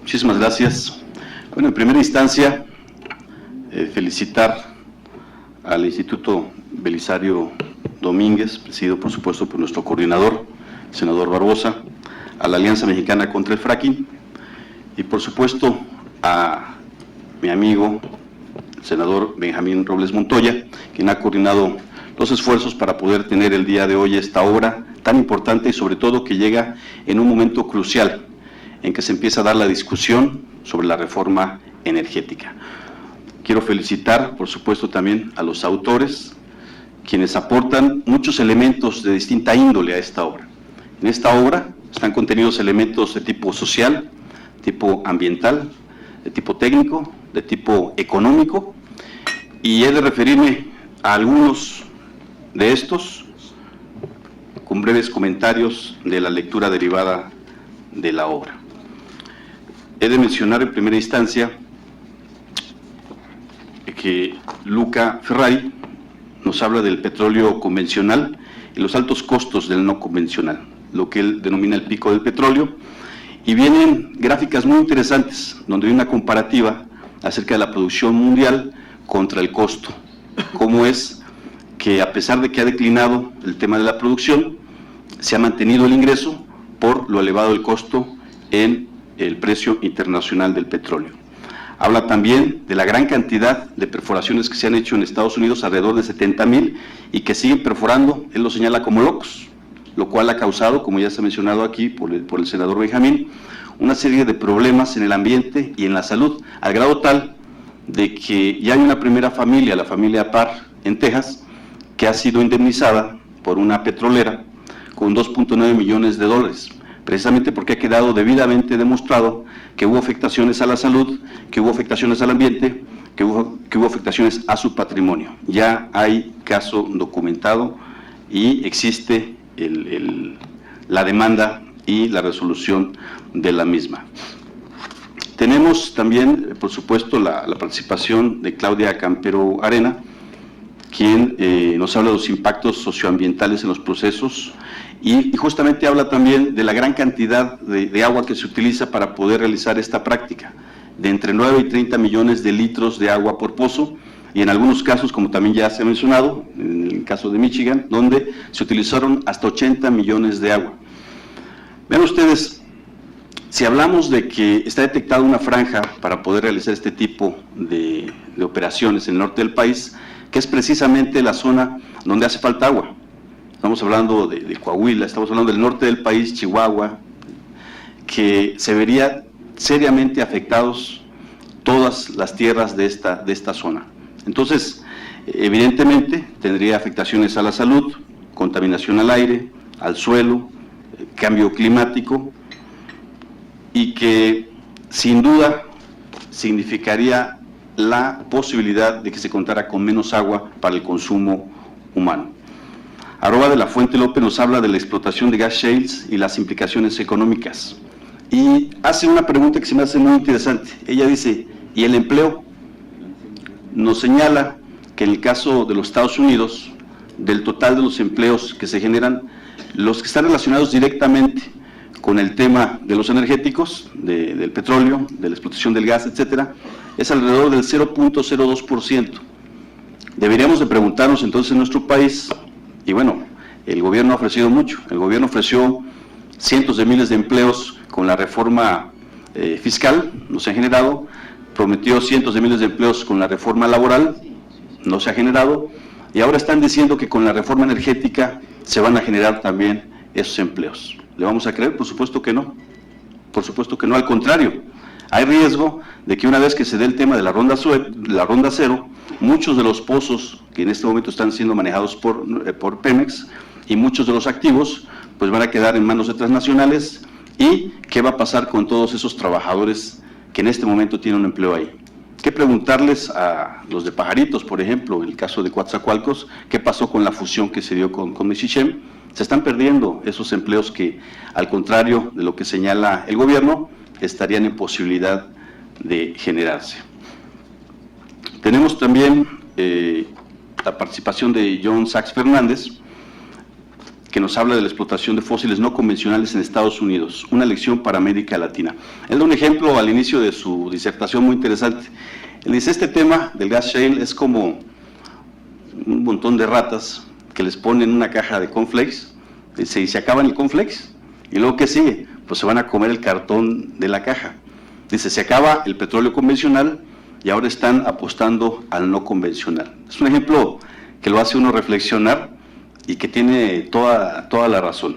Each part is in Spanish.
Muchísimas gracias. Bueno, en primera instancia, felicitar al Instituto Belisario Domínguez, presidido por supuesto por nuestro coordinador, el senador Barbosa, a la Alianza Mexicana contra el Fracking y por supuesto a mi amigo, el senador Benjamín Robles Montoya, quien ha coordinado los esfuerzos para poder tener el día de hoy esta obra tan importante y sobre todo que llega en un momento crucial en que se empieza a dar la discusión sobre la reforma energética. Quiero felicitar, por supuesto, también a los autores, quienes aportan muchos elementos de distinta índole a esta obra. En esta obra están contenidos elementos de tipo social, tipo ambiental, de tipo técnico, de tipo económico, y he de referirme a algunos de estos con breves comentarios de la lectura derivada de la obra. He de mencionar en primera instancia que Luca Ferrari nos habla del petróleo convencional y los altos costos del no convencional, lo que él denomina el pico del petróleo, y vienen gráficas muy interesantes, donde hay una comparativa acerca de la producción mundial contra el costo, cómo es que a pesar de que ha declinado el tema de la producción, se ha mantenido el ingreso por lo elevado del costo en el precio internacional del petróleo. Habla también de la gran cantidad de perforaciones que se han hecho en Estados Unidos, alrededor de 70,000, y que siguen perforando, él lo señala como locos, lo cual ha causado, como ya se ha mencionado aquí por el senador Benjamín, una serie de problemas en el ambiente y en la salud, al grado tal de que ya hay una primera familia, la familia Parr en Texas, que ha sido indemnizada por una petrolera con 2.9 millones de dólares, precisamente porque ha quedado debidamente demostrado que hubo afectaciones a la salud, que hubo afectaciones al ambiente, que hubo afectaciones a su patrimonio. Ya hay caso documentado y existe la demanda y la resolución de la misma. Tenemos también, por supuesto, la participación de Claudia Campero Arena, quien nos habla de los impactos socioambientales en los procesos y justamente habla también de la gran cantidad de agua que se utiliza para poder realizar esta práctica, de entre 9 y 30 millones de litros de agua por pozo, y en algunos casos, como también ya se ha mencionado, en el caso de Michigan, donde se utilizaron hasta 80 millones de agua. Vean ustedes, si hablamos de que está detectada una franja para poder realizar este tipo de operaciones en el norte del país, que es precisamente la zona donde hace falta agua. Estamos hablando de Coahuila, estamos hablando del norte del país, Chihuahua, que se vería seriamente afectados todas las tierras de esta zona. Entonces, evidentemente, tendría afectaciones a la salud, contaminación al aire, al suelo, cambio climático, y que sin duda significaría la posibilidad de que se contara con menos agua para el consumo humano. Aroa de la Fuente López nos habla de la explotación de gas shales y las implicaciones económicas. Y hace una pregunta que se me hace muy interesante. Ella dice, ¿y el empleo? Nos señala que en el caso de los Estados Unidos, del total de los empleos que se generan, los que están relacionados directamente con el tema de los energéticos, del petróleo, de la explotación del gas, etcétera, es alrededor del 0.02%. Deberíamos de preguntarnos entonces en nuestro país, y bueno, el gobierno ha ofrecido mucho, el gobierno ofreció cientos de miles de empleos con la reforma fiscal, no se ha generado, prometió cientos de miles de empleos con la reforma laboral, no se ha generado, y ahora están diciendo que con la reforma energética se van a generar también esos empleos. ¿Le vamos a creer? Por supuesto que no. Por supuesto que no, al contrario. Hay riesgo de que una vez que se dé el tema de la ronda cero, muchos de los pozos que en este momento están siendo manejados por Pemex y muchos de los activos pues van a quedar en manos de transnacionales. ¿Y qué va a pasar con todos esos trabajadores que en este momento tienen un empleo ahí? ¿Qué preguntarles a los de Pajaritos, por ejemplo, en el caso de Coatzacoalcos? ¿Qué pasó con la fusión que se dio con Mexichem? Se están perdiendo esos empleos que, al contrario de lo que señala el gobierno, estarían en posibilidad de generarse. Tenemos también la participación de John Sachs Fernández, que nos habla de la explotación de fósiles no convencionales en Estados Unidos, una lección para América Latina. Él da un ejemplo al inicio de su disertación muy interesante. Él dice, este tema del gas shale es como un montón de ratas que les ponen una caja de cornflakes, dice, y se acaban el cornflakes, y luego ¿qué sigue? Pues se van a comer el cartón de la caja. Dice, se acaba el petróleo convencional y ahora están apostando al no convencional. Es un ejemplo que lo hace uno reflexionar y que tiene toda la razón.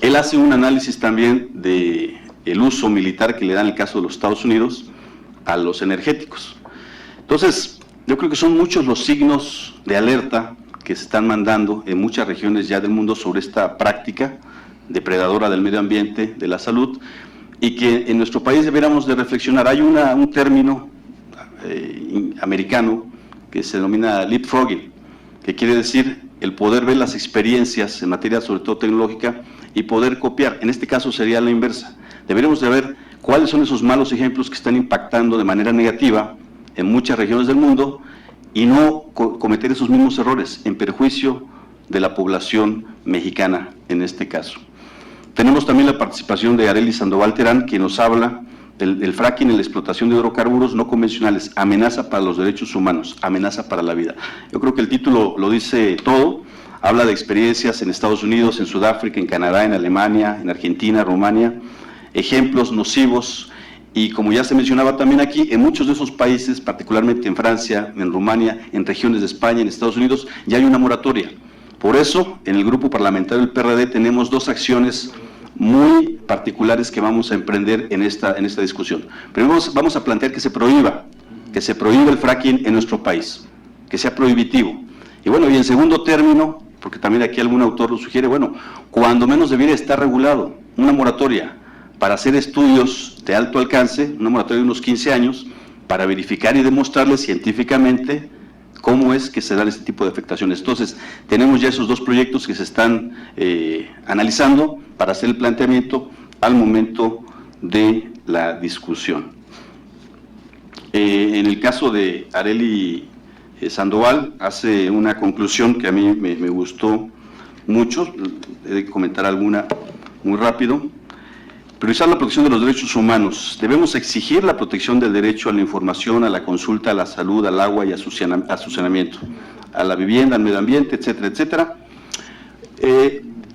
Él hace un análisis también del uso militar que le da en el caso de los Estados Unidos a los energéticos. Entonces, yo creo que son muchos los signos de alerta que se están mandando en muchas regiones ya del mundo sobre esta práctica depredadora del medio ambiente, de la salud, y que en nuestro país deberíamos de reflexionar. Hay un término americano que se denomina leapfrogging, que quiere decir el poder ver las experiencias en materia sobre todo tecnológica y poder copiar. En este caso sería la inversa. Deberíamos de ver cuáles son esos malos ejemplos que están impactando de manera negativa en muchas regiones del mundo y no cometer esos mismos errores en perjuicio de la población mexicana en este caso. Tenemos también la participación de Arely Sandoval Terán, que nos habla del fracking en la explotación de hidrocarburos no convencionales, amenaza para los derechos humanos, amenaza para la vida. Yo creo que el título lo dice todo, habla de experiencias en Estados Unidos, en Sudáfrica, en Canadá, en Alemania, en Argentina, Rumania, ejemplos nocivos, y como ya se mencionaba también aquí, en muchos de esos países, particularmente en Francia, en Rumania, en regiones de España, en Estados Unidos, ya hay una moratoria. Por eso, en el grupo parlamentario del PRD tenemos dos acciones muy particulares que vamos a emprender en esta discusión. Primero vamos a plantear que se prohíba el fracking en nuestro país, que sea prohibitivo. Y bueno, y en segundo término, porque también aquí algún autor lo sugiere, bueno, cuando menos debiera estar regulado, una moratoria para hacer estudios de alto alcance, una moratoria de unos 15 años, para verificar y demostrarle científicamente cómo es que se dan este tipo de afectaciones. Entonces, tenemos ya esos dos proyectos que se están analizando para hacer el planteamiento al momento de la discusión. En el caso de Arely Sandoval, hace una conclusión que a mí me gustó mucho, he de comentar alguna muy rápido. Priorizar la protección de los derechos humanos. Debemos exigir la protección del derecho a la información, a la consulta, a la salud, al agua y a su saneamiento, a la vivienda, al medio ambiente, etcétera, etcétera.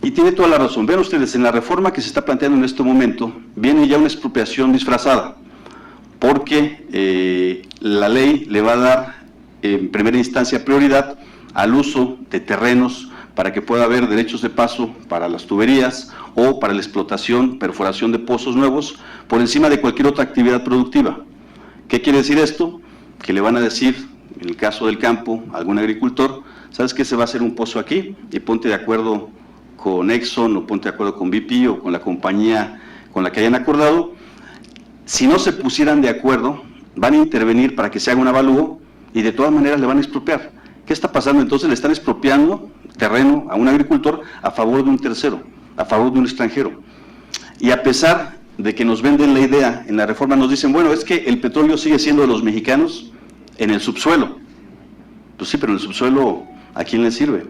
Y tiene toda la razón. Vean ustedes, en la reforma que se está planteando en este momento, viene ya una expropiación disfrazada, porque la ley le va a dar en primera instancia prioridad al uso de terrenos para que pueda haber derechos de paso para las tuberías o para la explotación, perforación de pozos nuevos, por encima de cualquier otra actividad productiva. ¿Qué quiere decir esto? Que le van a decir, en el caso del campo, a algún agricultor, ¿sabes qué? Se va a hacer un pozo aquí y ponte de acuerdo con Exxon o ponte de acuerdo con BP o con la compañía con la que hayan acordado. Si no se pusieran de acuerdo, van a intervenir para que se haga un avalúo y de todas maneras le van a expropiar. ¿Qué está pasando? Entonces le están expropiando terreno a un agricultor a favor de un tercero, a favor de un extranjero. Y a pesar de que nos venden la idea, en la reforma nos dicen, bueno, es que el petróleo sigue siendo de los mexicanos en el subsuelo. Pues sí, pero en el subsuelo, ¿a quién le sirve?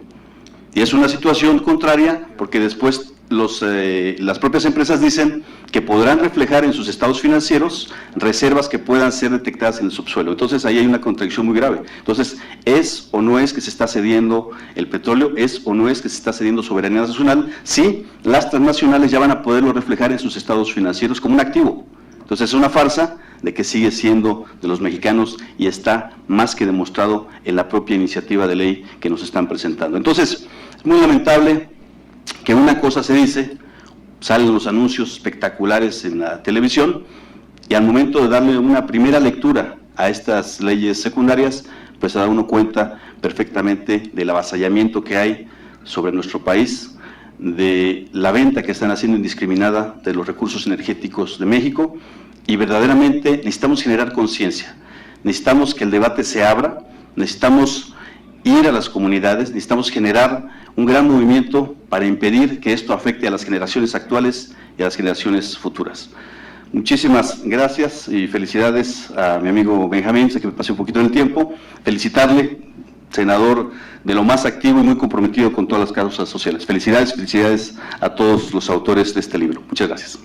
Y es una situación contraria porque después las propias empresas dicen que podrán reflejar en sus estados financieros reservas que puedan ser detectadas en el subsuelo. Entonces ahí hay una contradicción muy grave. Entonces, ¿es o no es que se está cediendo el petróleo? ¿Es o no es que se está cediendo soberanía nacional? Sí, las transnacionales ya van a poderlo reflejar en sus estados financieros como un activo. Entonces es una farsa de que sigue siendo de los mexicanos y está más que demostrado en la propia iniciativa de ley que nos están presentando. Entonces, es muy lamentable que una cosa se dice, salen los anuncios espectaculares en la televisión y al momento de darle una primera lectura a estas leyes secundarias, pues se da uno cuenta perfectamente del avasallamiento que hay sobre nuestro país, de la venta que están haciendo indiscriminada de los recursos energéticos de México, y verdaderamente necesitamos generar conciencia, necesitamos que el debate se abra, necesitamos ir a las comunidades, necesitamos generar un gran movimiento para impedir que esto afecte a las generaciones actuales y a las generaciones futuras. Muchísimas gracias y felicidades a mi amigo Benjamín, sé que me pasé un poquito en el tiempo, felicitarle senador de lo más activo y muy comprometido con todas las causas sociales. Felicidades, felicidades a todos los autores de este libro. Muchas gracias.